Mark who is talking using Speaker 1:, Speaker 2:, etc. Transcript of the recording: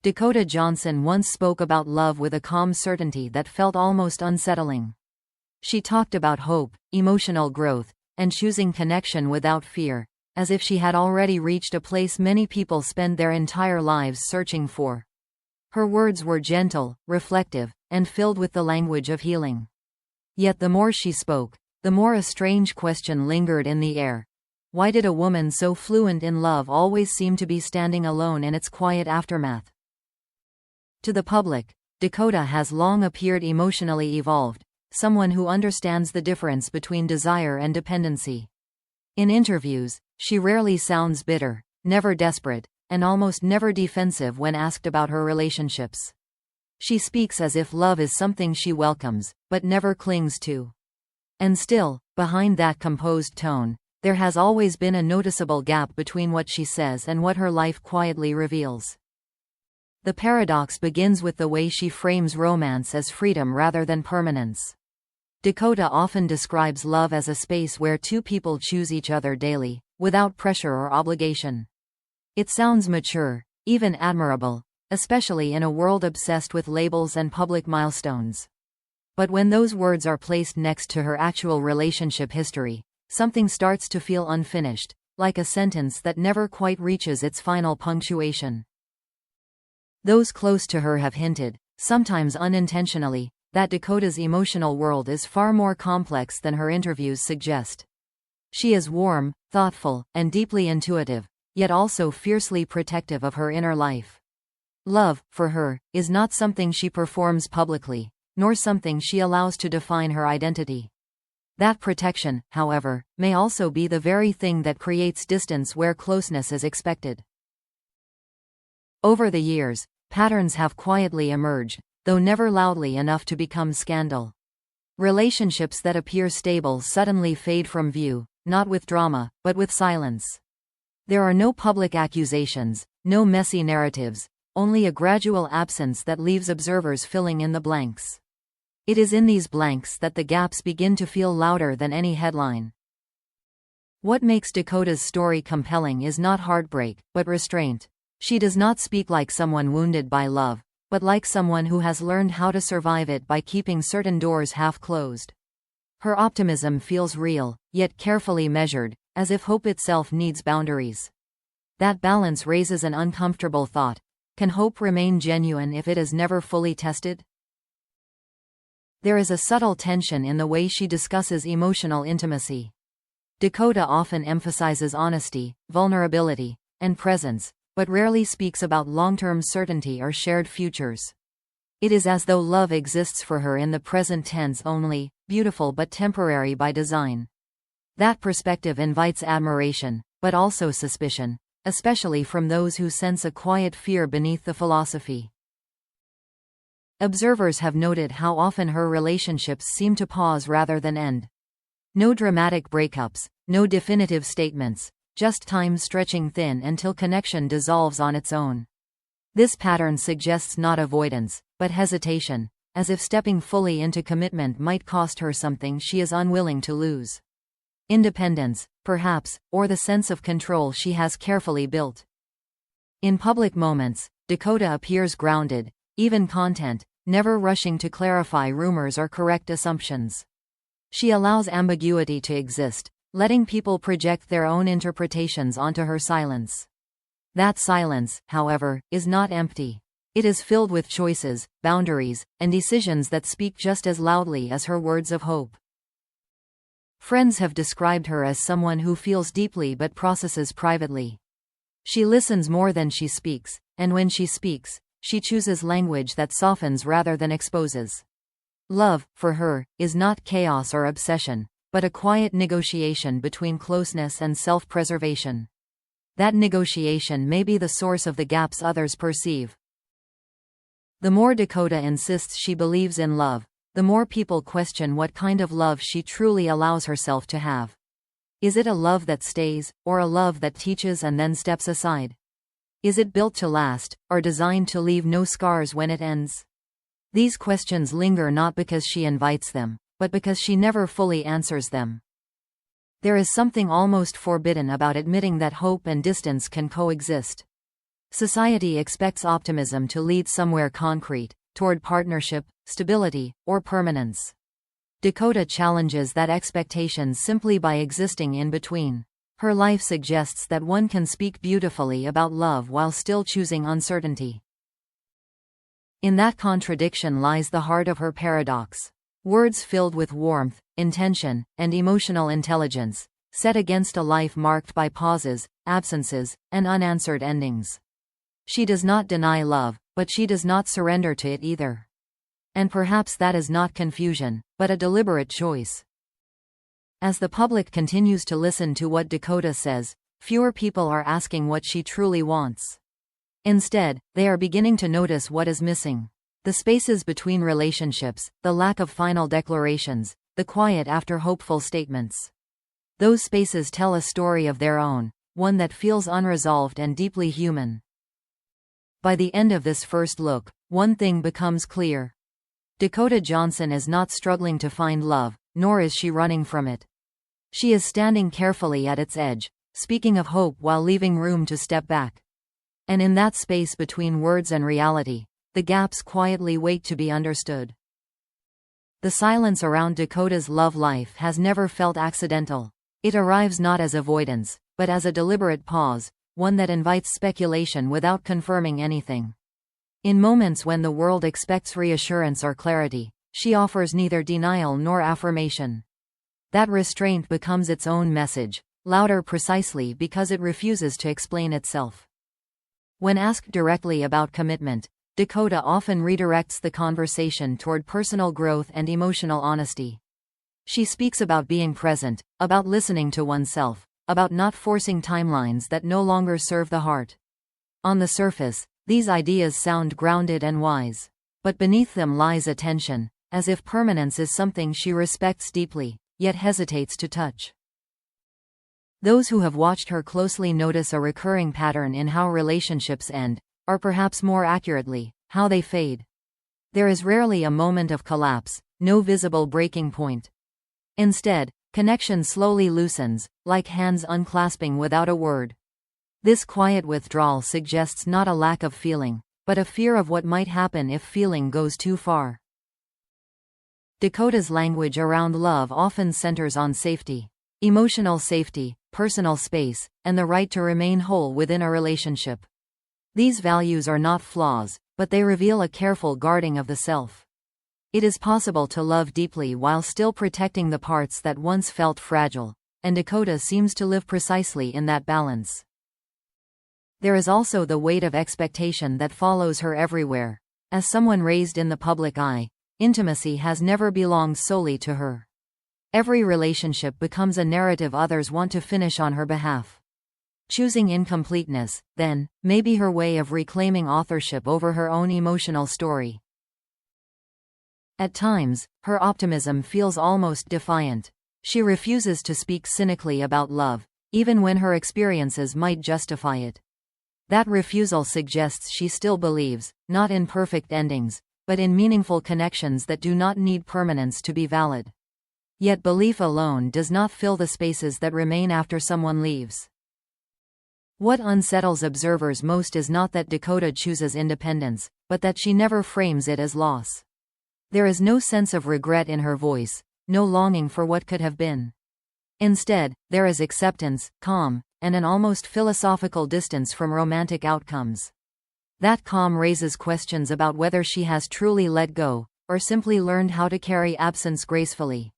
Speaker 1: Dakota Johnson once spoke about love with a calm certainty that felt almost unsettling. She talked about hope, emotional growth, and choosing connection without fear, as if she had already reached a place many people spend their entire lives searching for. Her words were gentle, reflective, and filled with the language of healing. Yet the more she spoke, the more a strange question lingered in the air. Why did a woman so fluent in love always seem to be standing alone in its quiet aftermath? To the public, Dakota has long appeared emotionally evolved, someone who understands the difference between desire and dependency. In interviews, she rarely sounds bitter, never desperate, and almost never defensive when asked about her relationships. She speaks as if love is something she welcomes, but never clings to. And still, behind that composed tone, there has always been a noticeable gap between what she says and what her life quietly reveals. The paradox begins with the way she frames romance as freedom rather than permanence. Dakota often describes love as a space where two people choose each other daily, without pressure or obligation. It sounds mature, even admirable, especially in a world obsessed with labels and public milestones. But when those words are placed next to her actual relationship history, something starts to feel unfinished, like a sentence that never quite reaches its final punctuation. Those close to her have hinted, sometimes unintentionally, that Dakota's emotional world is far more complex than her interviews suggest. She is warm, thoughtful, and deeply intuitive, yet also fiercely protective of her inner life. Love, for her, is not something she performs publicly, nor something she allows to define her identity. That protection, however, may also be the very thing that creates distance where closeness is expected. Over the years, patterns have quietly emerged, though never loudly enough to become scandal. Relationships that appear stable suddenly fade from view, not with drama, but with silence. There are no public accusations, no messy narratives, only a gradual absence that leaves observers filling in the blanks. It is in these blanks that the gaps begin to feel louder than any headline. What makes Dakota's story compelling is not heartbreak, but restraint. She does not speak like someone wounded by love, but like someone who has learned how to survive it by keeping certain doors half closed. Her optimism feels real, yet carefully measured, as if hope itself needs boundaries. That balance raises an uncomfortable thought. Can hope remain genuine if it is never fully tested? There is a subtle tension in the way she discusses emotional intimacy. Dakota often emphasizes honesty, vulnerability, and presence, but rarely speaks about long-term certainty or shared futures. It is as though love exists for her in the present tense only, beautiful but temporary by design. That perspective invites admiration, but also suspicion, especially from those who sense a quiet fear beneath the philosophy. Observers have noted how often her relationships seem to pause rather than end. No dramatic breakups, no definitive statements, just time stretching thin until connection dissolves on its own. This pattern suggests not avoidance, but hesitation, as if stepping fully into commitment might cost her something she is unwilling to lose. Independence, perhaps, or the sense of control she has carefully built. In public moments, Dakota appears grounded, even content, never rushing to clarify rumors or correct assumptions. She allows ambiguity to exist, letting people project their own interpretations onto her silence. That silence, however, is not empty. It is filled with choices, boundaries, and decisions that speak just as loudly as her words of hope. Friends have described her as someone who feels deeply but processes privately. She listens more than she speaks, and when she speaks, she chooses language that softens rather than exposes. Love, for her, is not chaos or obsession, but a quiet negotiation between closeness and self-preservation. That negotiation may be the source of the gaps others perceive. The more Dakota insists she believes in love, the more people question what kind of love she truly allows herself to have. Is it a love that stays, or a love that teaches and then steps aside? Is it built to last, or designed to leave no scars when it ends? These questions linger not because she invites them, but because she never fully answers them. There is something almost forbidden about admitting that hope and distance can coexist. Society expects optimism to lead somewhere concrete, toward partnership, stability, or permanence. Dakota challenges that expectation simply by existing in between. Her life suggests that one can speak beautifully about love while still choosing uncertainty. In that contradiction lies the heart of her paradox. Words filled with warmth, intention, and emotional intelligence, set against a life marked by pauses, absences, and unanswered endings. She does not deny love, but she does not surrender to it either. And perhaps that is not confusion, but a deliberate choice. As the public continues to listen to what Dakota says, fewer people are asking what she truly wants. Instead, they are beginning to notice what is missing. The spaces between relationships, the lack of final declarations, the quiet after hopeful statements. Those spaces tell a story of their own, one that feels unresolved and deeply human. By the end of this first look, one thing becomes clear. Dakota Johnson is not struggling to find love, nor is she running from it. She is standing carefully at its edge, speaking of hope while leaving room to step back. And in that space between words and reality, the gaps quietly wait to be understood. The silence around Dakota's love life has never felt accidental. It arrives not as avoidance, but as a deliberate pause, one that invites speculation without confirming anything. In moments when the world expects reassurance or clarity, she offers neither denial nor affirmation. That restraint becomes its own message, louder precisely because it refuses to explain itself. When asked directly about commitment, Dakota often redirects the conversation toward personal growth and emotional honesty. She speaks about being present, about listening to oneself, about not forcing timelines that no longer serve the heart. On the surface, these ideas sound grounded and wise. But beneath them lies a tension, as if permanence is something she respects deeply, yet hesitates to touch. Those who have watched her closely notice a recurring pattern in how relationships end, or perhaps more accurately, how they fade. There is rarely a moment of collapse, no visible breaking point. Instead, connection slowly loosens, like hands unclasping without a word. This quiet withdrawal suggests not a lack of feeling, but a fear of what might happen if feeling goes too far. Dakota's language around love often centers on safety. Emotional safety, personal space, and the right to remain whole within a relationship. These values are not flaws, but they reveal a careful guarding of the self. It is possible to love deeply while still protecting the parts that once felt fragile, and Dakota seems to live precisely in that balance. There is also the weight of expectation that follows her everywhere. As someone raised in the public eye, intimacy has never belonged solely to her. Every relationship becomes a narrative others want to finish on her behalf. Choosing incompleteness, then, may be her way of reclaiming authorship over her own emotional story. At times, her optimism feels almost defiant. She refuses to speak cynically about love, even when her experiences might justify it. That refusal suggests she still believes, not in perfect endings, but in meaningful connections that do not need permanence to be valid. Yet belief alone does not fill the spaces that remain after someone leaves. What unsettles observers most is not that Dakota chooses independence, but that she never frames it as loss. There is no sense of regret in her voice, no longing for what could have been. Instead, there is acceptance, calm, and an almost philosophical distance from romantic outcomes. That calm raises questions about whether she has truly let go, or simply learned how to carry absence gracefully.